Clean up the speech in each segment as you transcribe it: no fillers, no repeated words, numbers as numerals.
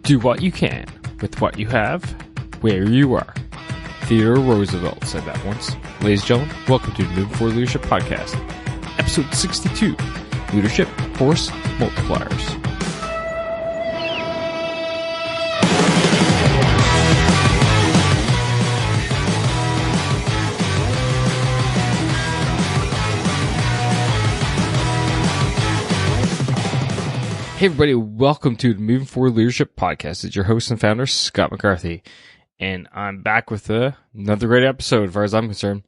Do what you can with what you have, where you are. Theodore Roosevelt said that once. Ladies and gentlemen, welcome to the Moving Forward Leadership Podcast, episode 62, Leadership Force Multipliers. Hey everybody, welcome to the Moving Forward Leadership Podcast. It's your host and founder, Scott McCarthy. And I'm back with another great episode as far as I'm concerned.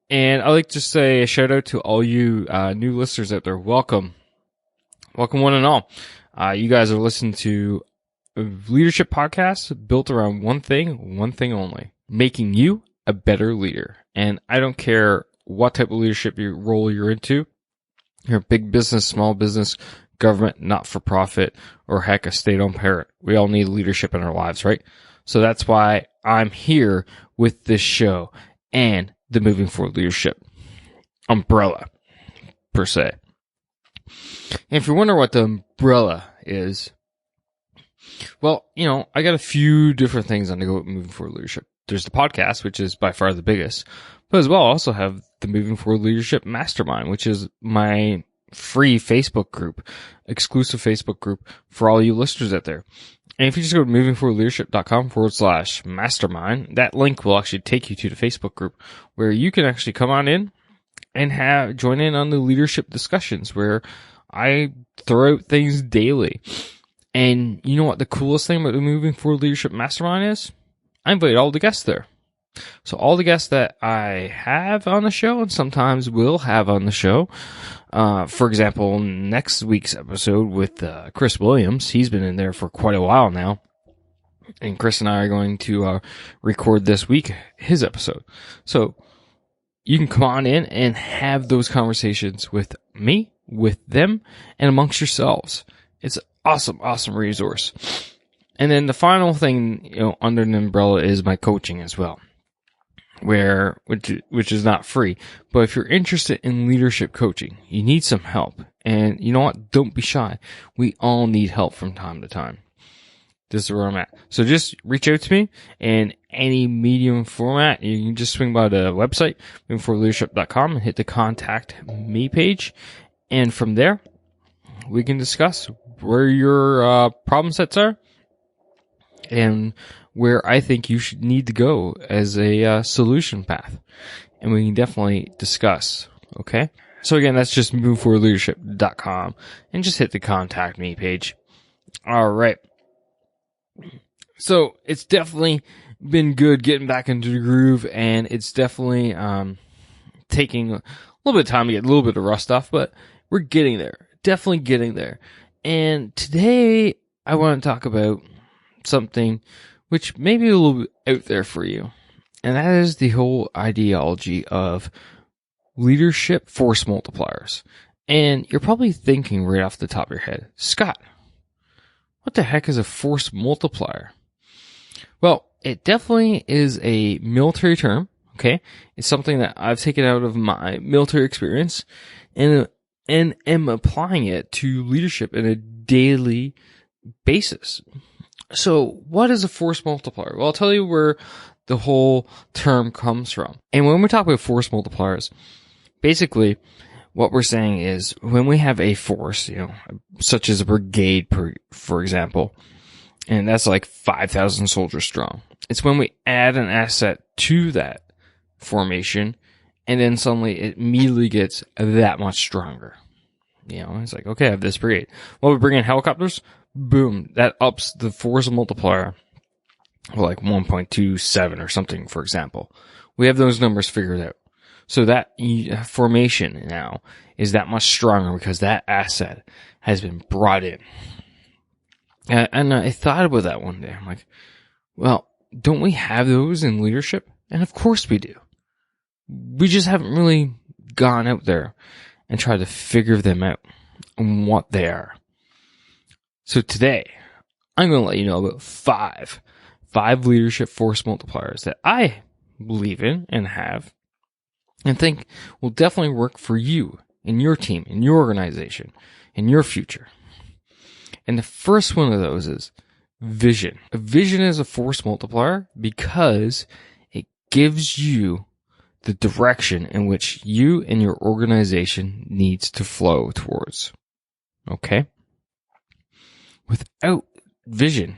And I'd like to say a shout out to all you new listeners out there. Welcome. Welcome one and all. You guys are listening to a leadership podcast built around one thing only. Making you a better leader. And I don't care what type of leadership role you're into. You're a big business, small business, government, not-for-profit, or heck, a state-owned parent. We all need leadership in our lives, right? So that's why I'm here with this show and the Moving Forward Leadership umbrella, per se. And if you wonder what the umbrella is, well, I got a few different things on the go with Moving Forward Leadership. There's the podcast, which is by far the biggest, but as well, I also have the Moving Forward Leadership Mastermind, which is my free Facebook group, exclusive Facebook group for all you listeners out there. And if you just go to movingforwardleadership.com/mastermind, that link will actually take you to the Facebook group where you can actually come on in and join in on the leadership discussions where I throw out things daily. And you know what the coolest thing about the Moving Forward Leadership Mastermind is? I invite all the guests there. So all the guests that I have on the show and sometimes will have on the show, for example, next week's episode with Chris Williams, he's been in there for quite a while now. And Chris and I are going to record this week his episode. So you can come on in and have those conversations with me, with them, and amongst yourselves. It's an awesome resource. And then the final thing, under the umbrella is my coaching as well. Which is not free. But if you're interested in leadership coaching, you need some help. And you know what? Don't be shy. We all need help from time to time. This is where I'm at. So just reach out to me in any medium format. You can just swing by the website, movingforwardleadership.com, and hit the contact me page. And from there, we can discuss where your problem sets are and where I think you should need to go as a solution path. And we can definitely discuss, okay? So again, that's just movingforwardleadership.com and just hit the contact me page. All right. So it's definitely been good getting back into the groove, and it's definitely taking a little bit of time to get a little bit of rust off, but we're getting there. Definitely getting there. And today I want to talk about something which may be a little bit out there for you. And that is the whole ideology of leadership force multipliers. And you're probably thinking right off the top of your head, Scott, what the heck is a force multiplier? Well, it definitely is a military term, okay? It's something that I've taken out of my military experience and am applying it to leadership in a daily basis. So what is a force multiplier? Well, I'll tell you where the whole term comes from. And when we talk about force multipliers, basically what we're saying is when we have a force, such as a brigade, for example, and that's like 5,000 soldiers strong. It's when we add an asset to that formation, and then suddenly it immediately gets that much stronger. It's like, okay, I have this brigade. Well, we bring in helicopters. Boom, that ups the force multiplier like 1.27 or something, for example. We have those numbers figured out. So that formation now is that much stronger because that asset has been brought in. And I thought about that one day. I'm like, well, don't we have those in leadership? And of course we do. We just haven't really gone out there and tried to figure them out and what they are. So today, I'm going to let you know about five leadership force multipliers that I believe in and have and think will definitely work for you in your team, in your organization, in your future. And the first one of those is vision. A vision is a force multiplier because it gives you the direction in which you and your organization needs to flow towards. Okay? Without vision,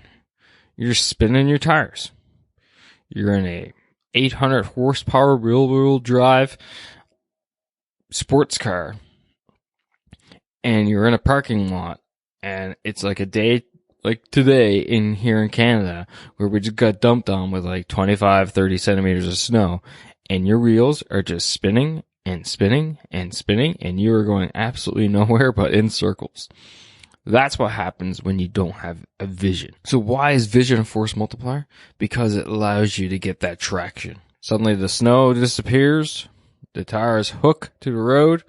you're just spinning your tires. You're in a 800 horsepower rear-wheel drive sports car, and you're in a parking lot, and it's like a day like today in here in Canada where we just got dumped on with like 25, 30 centimeters of snow, and your wheels are just spinning and spinning and spinning, and you are going absolutely nowhere but in circles. That's what happens when you don't have a vision. So why is vision a force multiplier? Because it allows you to get that traction. Suddenly the snow disappears, the tires hook to the road,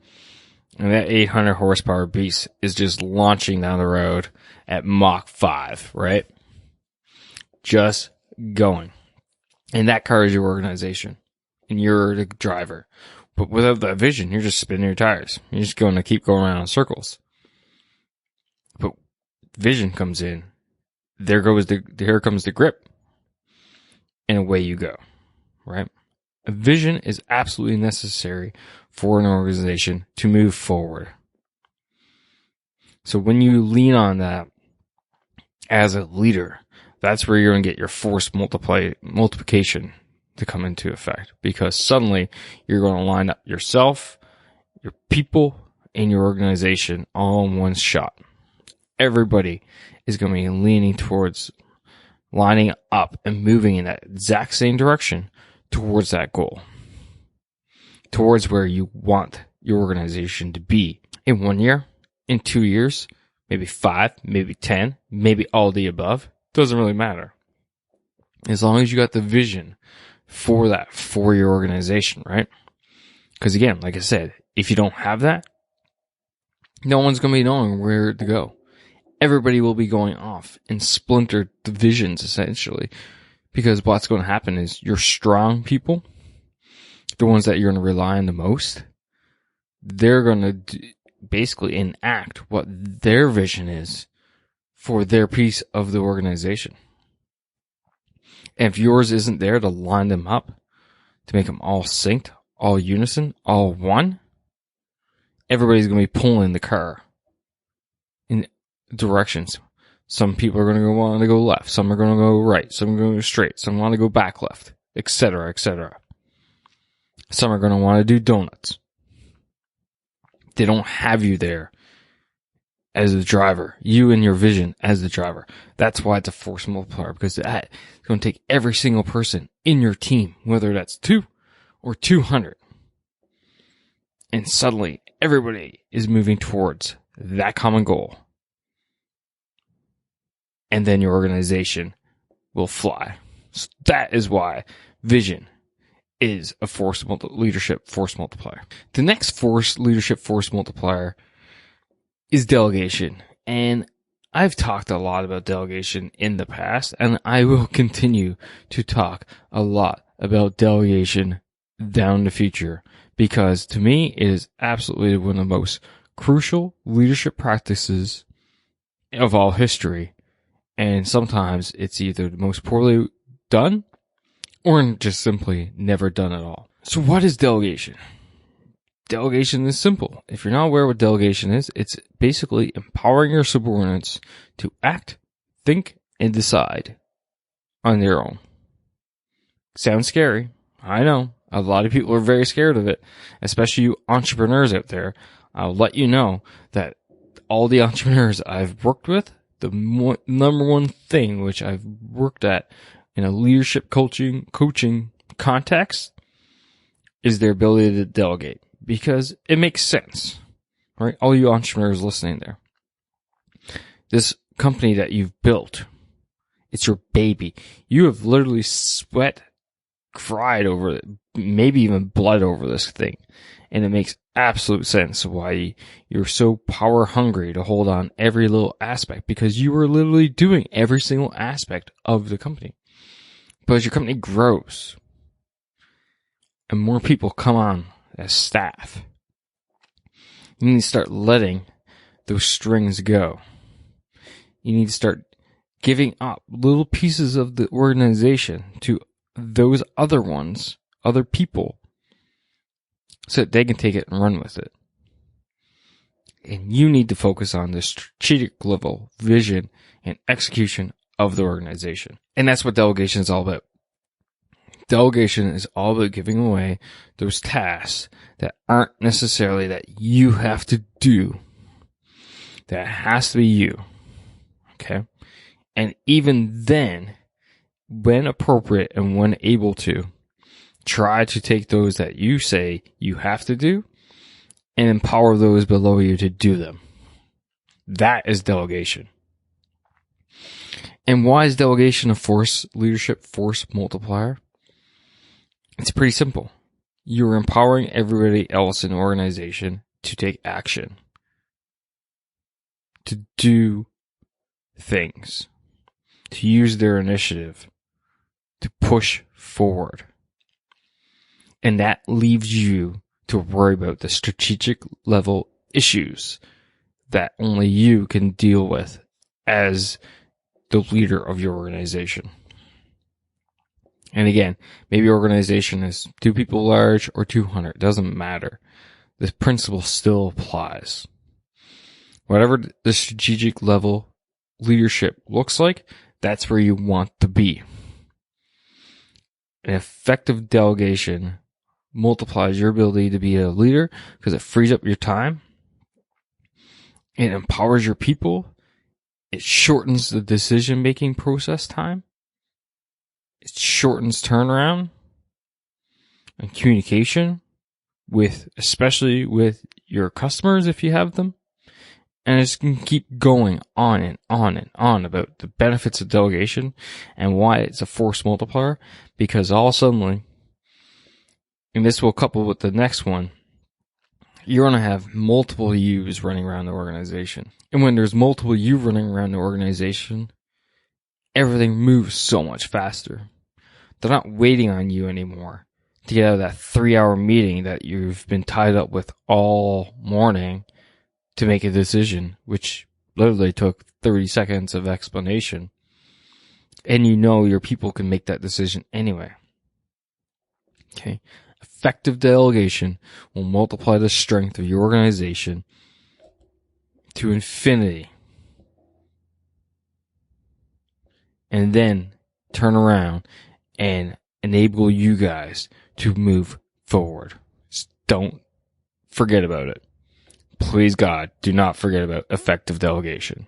and that 800 horsepower beast is just launching down the road at Mach 5, right? Just going. And that car is your organization, and you're the driver. But without that vision, you're just spinning your tires. You're just going to keep going around in circles. But vision comes in. Here comes the grip. And away you go, right? A vision is absolutely necessary for an organization to move forward. So when you lean on that as a leader, that's where you're going to get your force multiplication to come into effect, because suddenly you're going to line up yourself, your people, and your organization all in one shot. Everybody is going to be leaning towards lining up and moving in that exact same direction towards that goal, towards where you want your organization to be in 1 year, in 2 years, maybe 5, maybe 10, maybe all the above. Doesn't really matter. As long as you got the vision for that, for your organization, right? Because again, like I said, if you don't have that, no one's going to be knowing where to go. Everybody will be going off in splintered divisions, essentially, because what's going to happen is your strong people, the ones that you're going to rely on the most, they're going to basically enact what their vision is for their piece of the organization. And if yours isn't there to line them up, to make them all synced, all unison, all one, everybody's going to be pulling the car in directions. Some people are going to want to go left, some are going to go right, some are going to go straight, some want to go back left, etc., etc. Some are going to want to do donuts. They don't have you there as the driver, you and your vision as the driver. That's why it's a force multiplier, because that is going to take every single person in your team, whether that's 2 or 200. And suddenly everybody is moving towards that common goal. And then your organization will fly. So that is why vision is a leadership force multiplier. The next leadership force multiplier is delegation. And I've talked a lot about delegation in the past, and I will continue to talk a lot about delegation down the future, because to me it is absolutely one of the most crucial leadership practices of all history. And sometimes it's either the most poorly done or just simply never done at all. So what is delegation? Delegation is simple. If you're not aware what delegation is, it's basically empowering your subordinates to act, think, and decide on their own. Sounds scary. I know. A lot of people are very scared of it, especially you entrepreneurs out there. I'll let you know that all the entrepreneurs I've worked with, the number one thing which I've worked at in a leadership coaching context is their ability to delegate, because it makes sense, right? All you entrepreneurs listening there, this company that you've built, it's your baby. You have literally sweat, cried over it, maybe even blood over this thing. And it makes absolute sense why you're so power hungry to hold on every little aspect, because you are literally doing every single aspect of the company. But as your company grows and more people come on as staff, you need to start letting those strings go. You need to start giving up little pieces of the organization to those other ones, other people, so that they can take it and run with it. And you need to focus on the strategic level vision and execution of the organization. And that's what delegation is all about. Delegation is all about giving away those tasks that aren't necessarily that you have to do. That has to be you. Okay? And even then, when appropriate and when able to, try to take those that you say you have to do and empower those below you to do them. That is delegation. And why is delegation a leadership force multiplier? It's pretty simple. You're empowering everybody else in the organization to take action, to do things, to use their initiative, to push forward. And that leaves you to worry about the strategic level issues that only you can deal with as the leader of your organization. And again, maybe your organization is 2 people large or 200. It doesn't matter. The principle still applies. Whatever the strategic level leadership looks like, that's where you want to be. An effective delegation multiplies your ability to be a leader because it frees up your time. It empowers your people. It shortens the decision-making process time. It shortens turnaround and communication especially with your customers if you have them. And it's going to keep going on and on and on about the benefits of delegation and why it's a force multiplier. Because all suddenly, and this will couple with the next one, you're going to have multiple yous running around the organization. And when there's multiple you running around the organization, everything moves so much faster. They're not waiting on you anymore to get out of that 3-hour meeting that you've been tied up with all morning to make a decision, which literally took 30 seconds of explanation. And you know your people can make that decision anyway. Okay. Effective delegation will multiply the strength of your organization to infinity. And then turn around and enable you guys to move forward. Just don't forget about it. Please God, do not forget about effective delegation.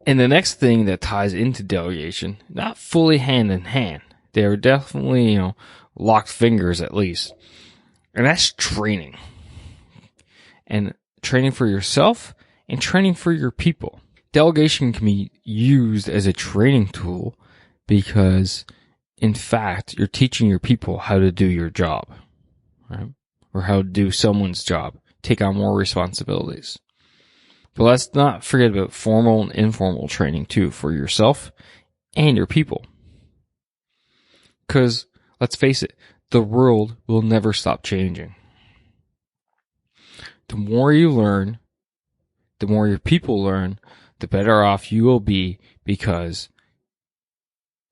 And the next thing that ties into delegation, not fully hand in hand, they are definitely, locked fingers at least. And that's training. And training for yourself and training for your people. Delegation can be used as a training tool because, in fact, you're teaching your people how to do your job, right? Or how to do someone's job, take on more responsibilities. But let's not forget about formal and informal training too for yourself and your people. Because, let's face it, the world will never stop changing. The more you learn, the more your people learn, the better off you will be because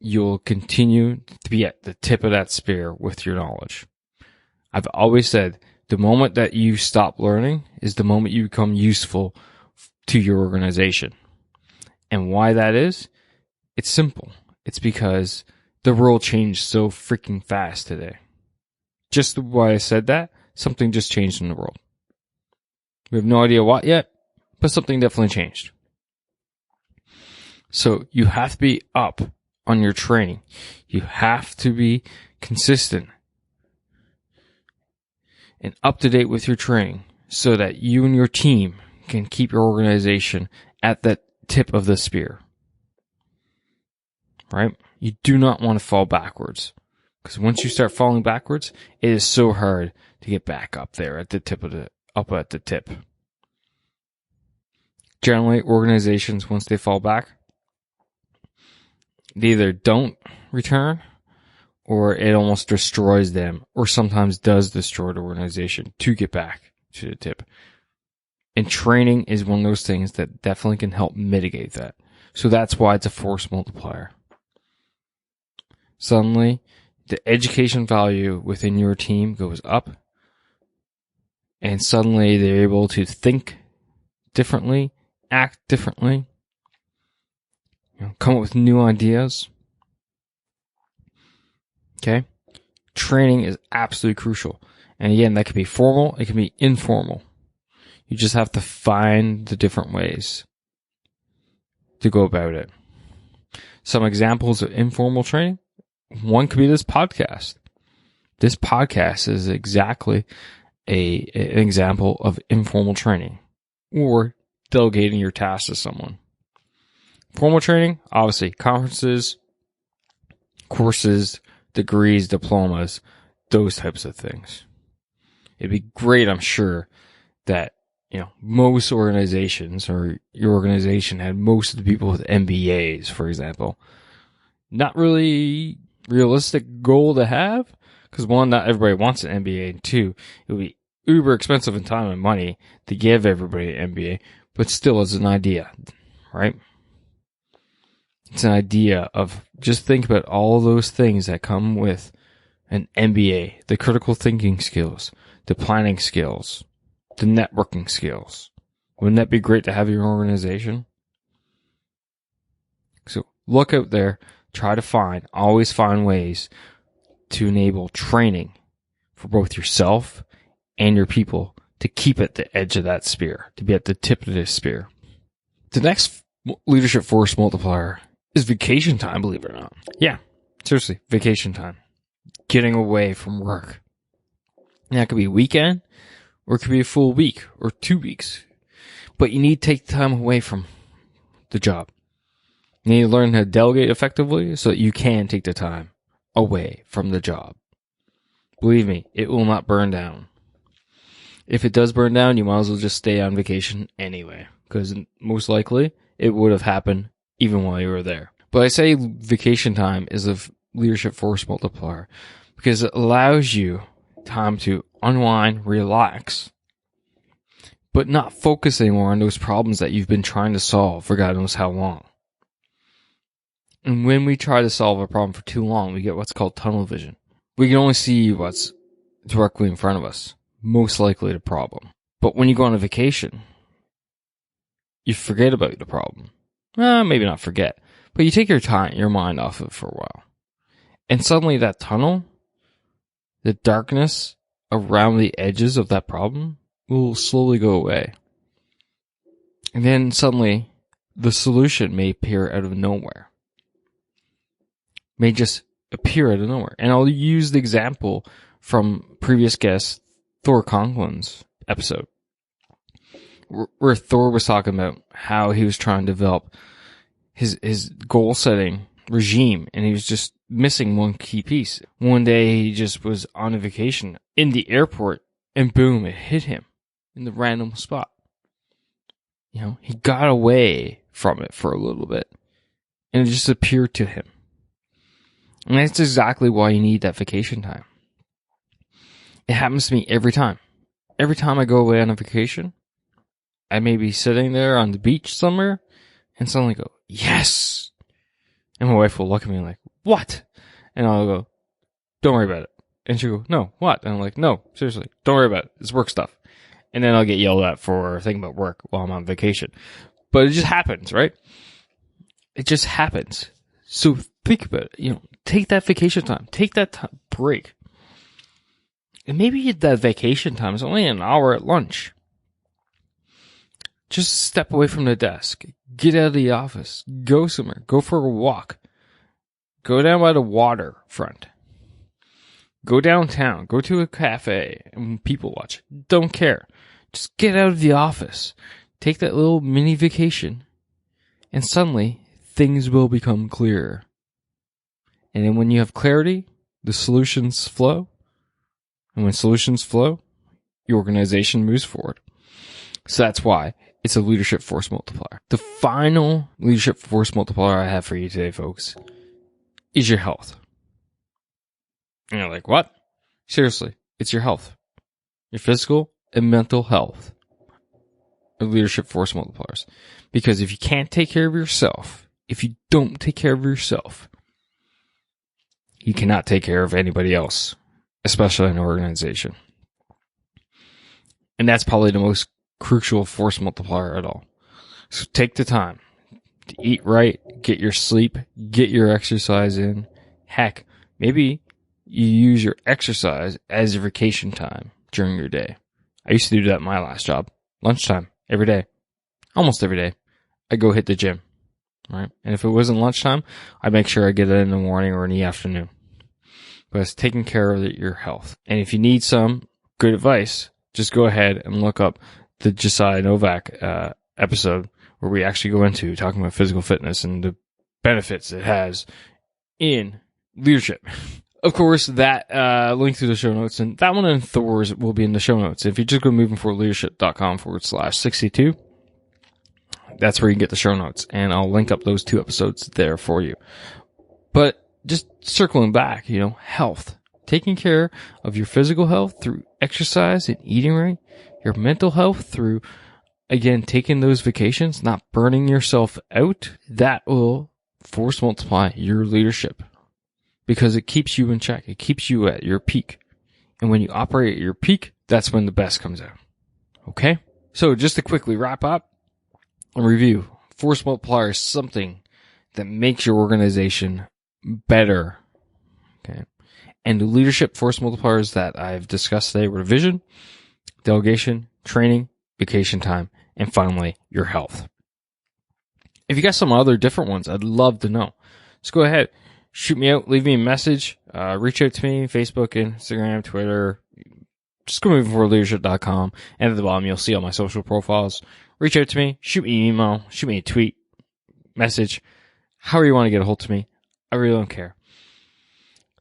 you'll continue to be at the tip of that spear with your knowledge. I've always said the moment that you stop learning is the moment you become useful to your organization. And why that is? It's simple. It's because the world changed so freaking fast today. Just why I said that, something just changed in the world. We have no idea what yet, but something definitely changed. So you have to be up on your training. You have to be consistent and up to date with your training so that you and your team can keep your organization at that tip of the spear. Right? You do not want to fall backwards. Because once you start falling backwards, it is so hard to get back up there at the tip up at the tip. Generally, organizations, once they fall back, they either don't return or it almost destroys them or sometimes does destroy the organization to get back to the tip. And training is one of those things that definitely can help mitigate that. So that's why it's a force multiplier. Suddenly, the education value within your team goes up, and suddenly they're able to think differently, act differently, come up with new ideas. Okay? Training is absolutely crucial. And again, that can be formal, it can be informal. You just have to find the different ways to go about it. Some examples of informal training. One could be this podcast. This podcast is exactly an example of informal training, or delegating your tasks to someone. Formal training, obviously, conferences, courses, degrees, diplomas, those types of things. It'd be great, I'm sure, that most organizations, or your organization, had most of the people with MBAs, for example. Not really realistic goal to have, because one, not everybody wants an MBA, and two, it would be uber expensive in time and money to give everybody an MBA, but still, it's an idea, right? It's an idea of, just think about all those things that come with an MBA, the critical thinking skills, the planning skills, the networking skills. Wouldn't that be great to have in your organization? So look out there, always find ways to enable training for both yourself and your people to keep at the edge of that spear, to be at the tip of this spear. The next leadership force multiplier is vacation time, believe it or not. Yeah, seriously, vacation time. Getting away from work. And that could be a weekend, or it could be a full week, or 2 weeks. But you need to take time away from the job. You need to learn how to delegate effectively so that you can take the time away from the job. Believe me, it will not burn down. If it does burn down, you might as well just stay on vacation anyway, because most likely it would have happened even while you were there. But I say vacation time is a leadership force multiplier because it allows you time to unwind, relax, but not focus anymore on those problems that you've been trying to solve for God knows how long. And when we try to solve a problem for too long, we get what's called tunnel vision. We can only see what's directly in front of us, most likely the problem. But when you go on a vacation, you forget about the problem. Maybe not forget, but you take your mind off of it for a while. And suddenly that tunnel, the darkness around the edges of that problem will slowly go away. And then suddenly the solution may appear out of nowhere. May just appear out of nowhere. And I'll use the example from previous guest Thor Conklin's episode, where Thor was talking about how he was trying to develop his goal setting regime, and he was just missing one key piece. One day he just was on a vacation in the airport, and boom, it hit him in the random spot. He got away from it for a little bit, and it just appeared to him. And that's exactly why you need that vacation time. It happens to me every time. Every time I go away on a vacation, I may be sitting there on the beach somewhere and suddenly go, yes! And my wife will look at me like, what? And I'll go, don't worry about it. And she'll go, no, what? And I'm like, no, seriously, don't worry about it. It's work stuff. And then I'll get yelled at for thinking about work while I'm on vacation. But it just happens, right? It just happens. So think about it. Take that vacation time. Take that break. And maybe that vacation time is only an hour at lunch. Just step away from the desk. Get out of the office. Go somewhere. Go for a walk. Go down by the waterfront. Go downtown. Go to a cafe and people watch. Don't care. Just get out of the office. Take that little mini vacation. And suddenly, things will become clearer. And then when you have clarity, the solutions flow. And when solutions flow, your organization moves forward. So that's why it's a leadership force multiplier. The final leadership force multiplier I have for you today, folks, is your health. And you're like, what? Seriously, it's your health. Your physical and mental health are leadership force multipliers. Because if you can't take care of yourself, If you don't take care of yourself, you cannot take care of anybody else, especially an organization. And that's probably the most crucial force multiplier at all. So take the time to eat right, get your sleep, get your exercise in. Heck, maybe you use your exercise as your vacation time during your day. I used to do that at my last job. Lunchtime, every day. Almost every day. I'd go hit the gym. Right? And if it wasn't lunchtime, I'd make sure I get it in the morning or in the afternoon. But it's taking care of your health. And if you need some good advice, just go ahead and look up the Josiah Novak episode where we actually go into talking about physical fitness and the benefits it has in leadership. Of course, that link to the show notes, and that one and Thor's will be in the show notes. If you just go movingforwardleadership.com/62, that's where you can get the show notes, and I'll link up those 2 episodes there for you. But just circling back, health. Taking care of your physical health through exercise and eating right. Your mental health through, again, taking those vacations, not burning yourself out. That will force multiply your leadership because it keeps you in check. It keeps you at your peak. And when you operate at your peak, that's when the best comes out. Okay? So just to quickly wrap up, and review, force multiplier is something that makes your organization better. Okay. And the leadership force multipliers that I've discussed today were vision, delegation, training, vacation time, and finally, your health. If you got some other different ones, I'd love to know. Just go ahead, shoot me out, leave me a message, reach out to me, Facebook, Instagram, Twitter. Just go movingforwardleadership.com, and at the bottom, you'll see all my social profiles. Reach out to me, shoot me an email, shoot me a tweet, message, however you want to get a hold of me. I really don't care.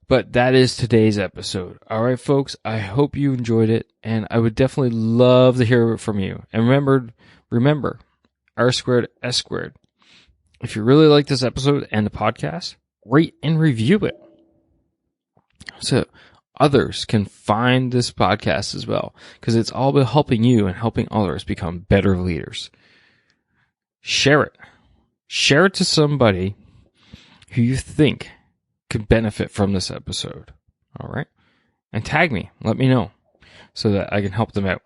But that is today's episode. All right, folks, I hope you enjoyed it, and I would definitely love to hear from you. And remember, R squared, S squared. If you really like this episode and the podcast, rate and review it so others can find this podcast as well, because it's all about helping you and helping others become better leaders. Share it. Share it to somebody who you think could benefit from this episode. All right? And tag me. Let me know so that I can help them out.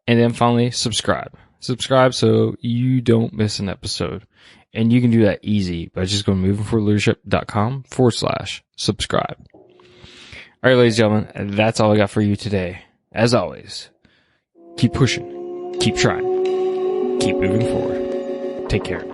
And then finally, subscribe. Subscribe so you don't miss an episode. And you can do that easy by just going to movingforwardleadership.com/subscribe. All right, ladies and gentlemen, that's all I got for you today. As always, keep pushing, keep trying, keep moving forward. Take care.